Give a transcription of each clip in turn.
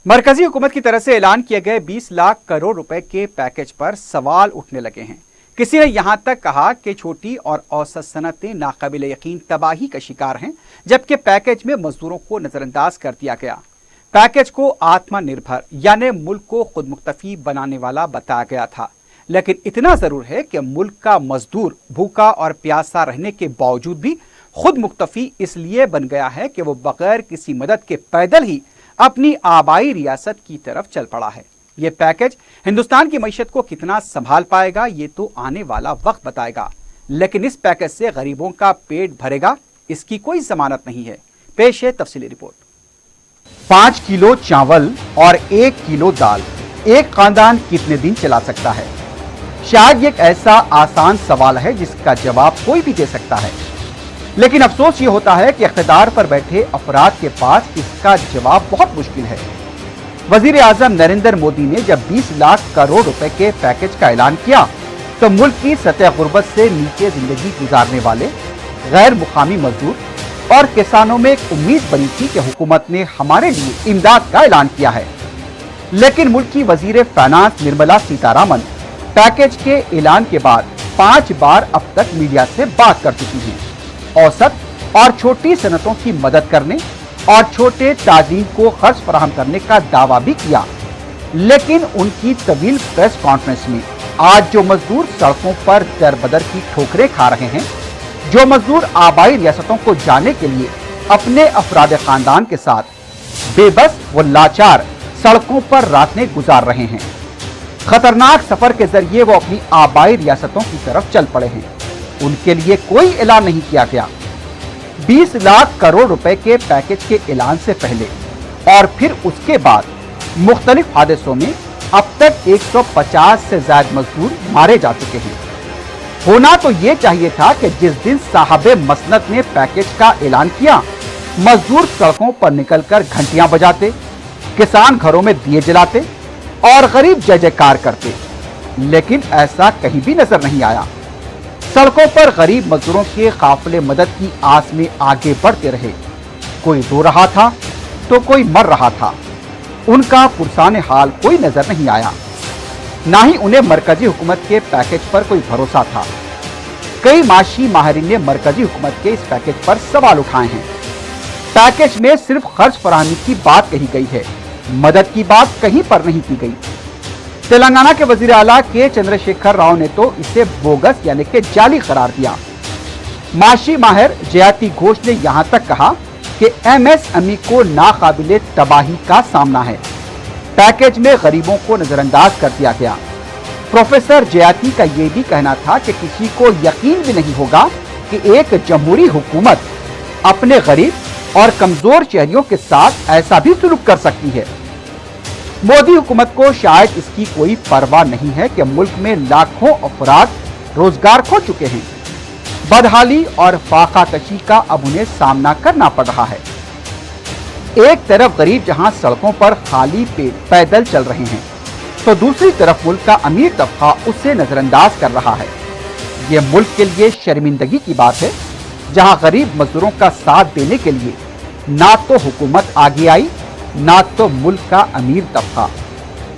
मरकजी हुकूमत की तरफ से ऐलान किए गए 20 लाख करोड़ रुपए के पैकेज पर सवाल उठने लगे हैं। किसी ने यहां तक कहा कि छोटी और औसत सनतें नाकाबिल यकीन तबाही का शिकार हैं, जबकि पैकेज में मजदूरों को नजरअंदाज कर दिया गया। पैकेज को आत्मनिर्भर यानी मुल्क को खुद मुख्तफी बनाने वाला बताया गया था, लेकिन इतना जरूर है कि मुल्क का मजदूर भूखा और प्यासा रहने के बावजूद भी खुद मुख्तफी इसलिए बन गया है कि वो बगैर किसी मदद के पैदल ही अपनी आबाई रियासत की तरफ चल पड़ा है। ये पैकेज हिंदुस्तान की मईशत को कितना संभाल पाएगा ये तो आने वाला वक्त बताएगा, लेकिन इस पैकेज से गरीबों का पेट भरेगा इसकी कोई जमानत नहीं है। पेश है तफसीली रिपोर्ट। 5 किलो चावल और 1 किलो दाल एक खानदान कितने दिन चला सकता है? शायद ये एक ऐसा आसान सवाल है जिसका जवाब कोई भी दे सकता है, लेकिन अफसोस ये होता है कि इख्तिदार पर बैठे अफराद के पास इसका जवाब बहुत मुश्किल है। वजीर आजम नरेंद्र मोदी ने जब 20 लाख करोड़ रुपए के पैकेज का ऐलान किया तो मुल्क की सतह गुर्बत से नीचे जिंदगी गुजारने वाले गैर मुकामी मजदूर और किसानों में एक उम्मीद बनी थी कि हुकूमत ने हमारे लिए इमदाद का ऐलान किया है। लेकिन मुल्क की वजीर फाइनेंस निर्मला सीतारामन पैकेज के ऐलान के बाद 5 बार अब तक मीडिया से बात कर चुकी हैं। औसत और छोटी सनतों की मदद करने और छोटे ताजीर को खर्च फराहम करने का दावा भी किया, लेकिन उनकी तवील प्रेस कॉन्फ्रेंस में आज जो मजदूर सड़कों पर दर बदर की ठोकरें खा रहे हैं, जो मजदूर आबाई रियासतों को जाने के लिए अपने अफराद खानदान के साथ बेबस व लाचार सड़कों पर रातें गुजार रहे हैं, खतरनाक सफर के जरिए वो अपनी आबाई रियासतों की तरफ चल पड़े हैं, उनके लिए कोई ऐलान नहीं किया गया। 20 लाख करोड़ रुपए के पैकेज के ऐलान से पहले और फिर उसके बाद मुख्तलिफ हादसों में अब तक 150 से ज्यादा मजदूर मारे जा चुके हैं। होना तो ये चाहिए था कि जिस दिन साहबे मसनद ने पैकेज का ऐलान किया, मजदूर सड़कों पर निकलकर घंटियां बजाते, किसान घरों में दिए जलाते और गरीब जय जयकार करते, लेकिन ऐसा कहीं भी नजर नहीं आया। सड़कों पर गरीब मजदूरों के काफिले मदद की आस में आगे बढ़ते रहे। कोई रो रहा था तो कोई मर रहा था, उनका पुरसाने हाल कोई नजर नहीं आया। ना ही उन्हें मरकजी हुकूमत के पैकेज पर कोई भरोसा था। कई माशी माहिरीन ने मरकजी हुकूमत के इस पैकेज पर सवाल उठाए हैं। पैकेज में सिर्फ खर्च फराहमी की बात कही गई है, मदद की बात कहीं पर नहीं की गई। तेलंगाना के वजीर आला के चंद्रशेखर राव ने तो इसे बोगस यानी कि जाली करार दिया। माशी माहिर जयाति घोष ने यहां तक कहा कि एमएसएमई को नाकाबिले तबाही का सामना है। पैकेज में गरीबों को नजरअंदाज कर दिया गया। प्रोफेसर जयाति का यह भी कहना था कि किसी को यकीन भी नहीं होगा कि एक जमहूरी हुकूमत अपने गरीब और कमजोर शहरियों के साथ ऐसा भी सुलूक कर सकती है। मोदी हुकूमत को शायद इसकी कोई परवाह नहीं है कि मुल्क में लाखों अफराद रोजगार खो चुके हैं। बदहाली और फाका कशी का अब उन्हें सामना करना पड़ रहा है। एक तरफ गरीब जहां सड़कों पर खाली पेट पैदल चल रहे हैं, तो दूसरी तरफ मुल्क का अमीर तबका उससे नजरअंदाज कर रहा है। ये मुल्क के लिए शर्मिंदगी की बात है, जहां गरीब मजदूरों का साथ देने के लिए ना तो हुकूमत आगे आई, ना तो मुल्क का अमीर तबका।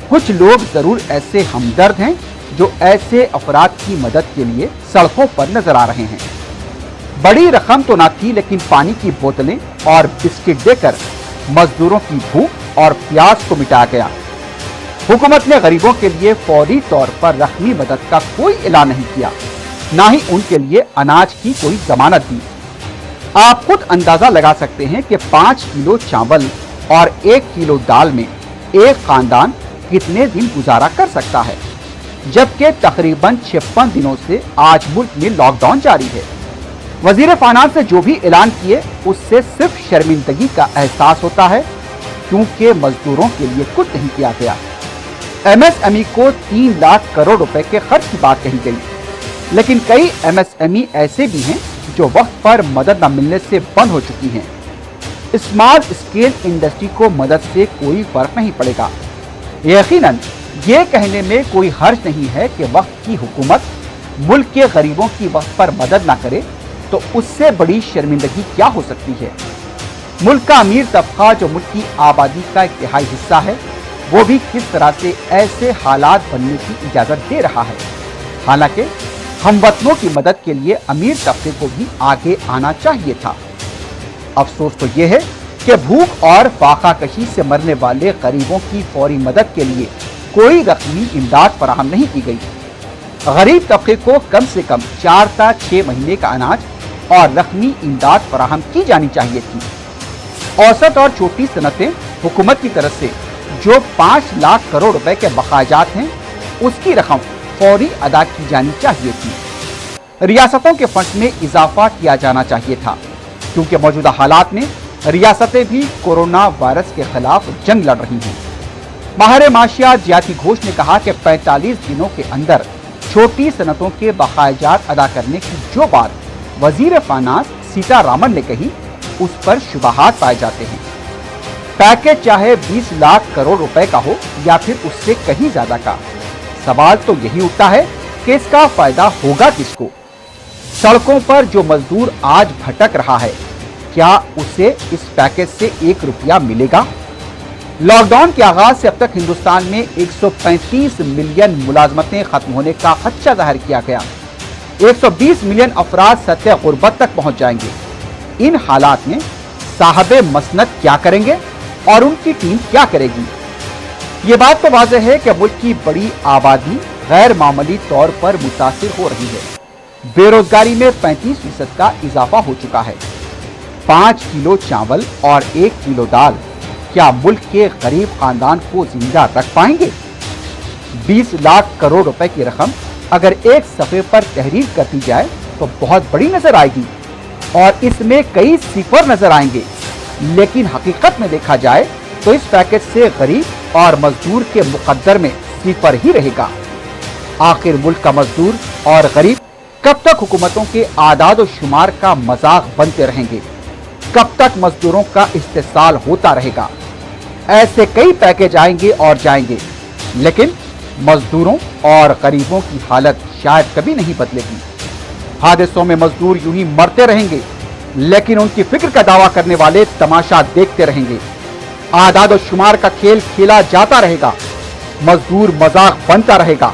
कुछ लोग जरूर ऐसे हमदर्द हैं जो ऐसे अफराद की मदद के लिए सड़कों पर नजर आ रहे हैं। बड़ी रकम तो ना थी, लेकिन पानी की बोतलें और बिस्किट देकर मजदूरों की भूख और प्यास को मिटाया गया। हुकूमत ने गरीबों के लिए फौरी तौर पर रकमी मदद का कोई ऐलान नहीं किया, ना ही उनके लिए अनाज की कोई जमानत दी। आप खुद अंदाजा लगा सकते हैं कि 5 किलो चावल और 1 किलो दाल में एक खानदान कितने दिन गुजारा कर सकता है, जबकि तकरीबन 56 दिनों से आज मुल्क में लॉकडाउन जारी है। वजीर फाइनेंस ने जो भी ऐलान किए उससे सिर्फ शर्मिंदगी का एहसास होता है, क्योंकि मजदूरों के लिए कुछ नहीं किया गया। एमएसएमई को 3 लाख करोड़ रुपए के खर्च की बात कही गई, लेकिन कई एमएसएमई ऐसे भी हैं जो वक्त पर मदद न मिलने से बंद हो चुकी हैं। स्मॉल स्केल इंडस्ट्री को मदद से कोई फर्क नहीं पड़ेगा। यकीनन ये कहने में कोई हर्ज नहीं है कि वक्त की हुकूमत मुल्क के गरीबों की वक्त पर मदद ना करे तो उससे बड़ी शर्मिंदगी क्या हो सकती है। मुल्क का अमीर तबका जो मुल्क की आबादी का एक तिहाई हिस्सा है, वो भी किस तरह से ऐसे हालात बनने की इजाजत दे रहा है। हालांकि हमवतनों की मदद के लिए अमीर तबके को भी आगे आना चाहिए था। अफसोस तो ये है कि भूख और फाकाकशी से मरने वाले गरीबों की फौरी मदद के लिए कोई रकमी इमदाद फराहम नहीं की गई। गरीब तबके को कम से कम 4 से 6 महीने का अनाज और रकमी इमदाद फराहम की जानी चाहिए थी। औसत और छोटी सनतें हुकूमत की तरफ से जो 5 लाख करोड़ रुपए के बकायाजात हैं, उसकी रकम फौरी अदा की जानी चाहिए थी। रियासतों के फंड में इजाफा किया जाना चाहिए था, क्योंकि मौजूदा हालात में रियासतें भी कोरोना वायरस के खिलाफ जंग लड़ रही हैं। माहिर माशियात ज्याति घोष ने कहा कि 45 दिनों के अंदर छोटी सनतों के बकायाजात अदा करने की जो बात वजीर फाइनेंस सीतारामन ने कही, उस पर शुबहात पाए जाते हैं। पैकेज चाहे 20 लाख करोड़ रुपए का हो या फिर उससे कहीं ज्यादा का, सवाल तो यही उठता है कि इसका फायदा होगा किसको। सड़कों पर जो मजदूर आज भटक रहा है, क्या उसे इस पैकेज से 1 रुपया मिलेगा? लॉकडाउन के आगाज से अब तक हिंदुस्तान में 135 मिलियन मुलाजमतें खत्म होने का खदशा जाहिर किया गया। 120 मिलियन अफराद सतह गुर्बत तक पहुंच जाएंगे। इन हालात में साहबे मसनद क्या करेंगे और उनकी टीम क्या करेगी? ये बात तो वाज़ेह है कि मुल्क की बड़ी आबादी गैर मामूली तौर पर मुतासिर हो रही है। बेरोजगारी में 35% का इजाफा हो चुका है। 5 किलो चावल और 1 किलो दाल क्या मुल्क के गरीब खानदान को जिंदा रख पाएंगे? 20 लाख करोड़ रुपए की रकम अगर एक सफ़े पर तहरीर कर दी जाए तो बहुत बड़ी नजर आएगी और इसमें कई सिफर नजर आएंगे, लेकिन हकीकत में देखा जाए तो इस पैकेज से गरीब और मजदूर के मुकद्दर में सिफर ही रहेगा। आखिर मुल्क का मजदूर और गरीब कब तक हुकूमतों के आदाद और शुमार का मजाक बनते रहेंगे? कब तक मजदूरों का इस्तेसाल होता रहेगा? ऐसे कई पैकेज आएंगे और जाएंगे, लेकिन मजदूरों और गरीबों की हालत शायद कभी नहीं बदलेगी। हादसों में मजदूर यूं ही मरते रहेंगे, लेकिन उनकी फिक्र का दावा करने वाले तमाशा देखते रहेंगे। आदाद और शुमार का खेल खेला जाता रहेगा, मजदूर मजाक बनता रहेगा,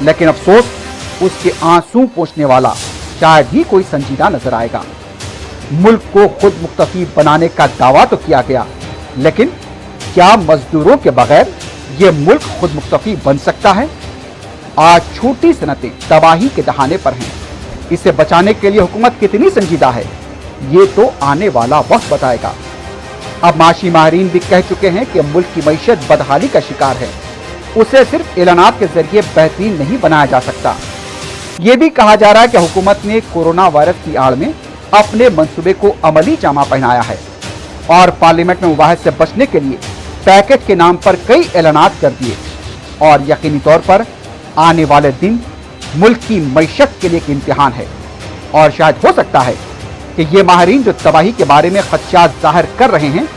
लेकिन अफसोस उसके आंसू पोंछने वाला शायद ही कोई संजीदा नजर आएगा। मुल्क को खुद मुख्तफी बनाने का दावा तो किया गया, लेकिन क्या मजदूरों के बगैर ये मुल्क खुद मुख्तफी बन सकता है? आज छोटी सनतें तबाही के दहाने पर हैं। इसे बचाने के लिए हुकूमत कितनी संजीदा है, ये तो आने वाला वक्त बताएगा। अब माशी माहिरीन भी कह चुके हैं कि मुल्क की मईशत बदहाली का शिकार है, उसे सिर्फ ऐलानात के जरिए बेहतरीन नहीं बनाया जा सकता। ये भी कहा जा रहा है कि हुकूमत ने कोरोना वायरस की आड़ में अपने मंसूबे को अमली जामा पहनाया है और पार्लियामेंट में मुबाहिस से बचने के लिए पैकेज के नाम पर कई ऐलानात कर दिए, और यकीनी तौर पर आने वाले दिन मुल्क की मईशत के लिए एक इम्तिहान है। और शायद हो सकता है कि ये माहिरीन जो तबाही के बारे में खदशात जाहिर कर रहे हैं,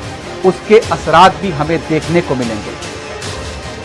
उसके असरात भी हमें देखने को मिलेंगे।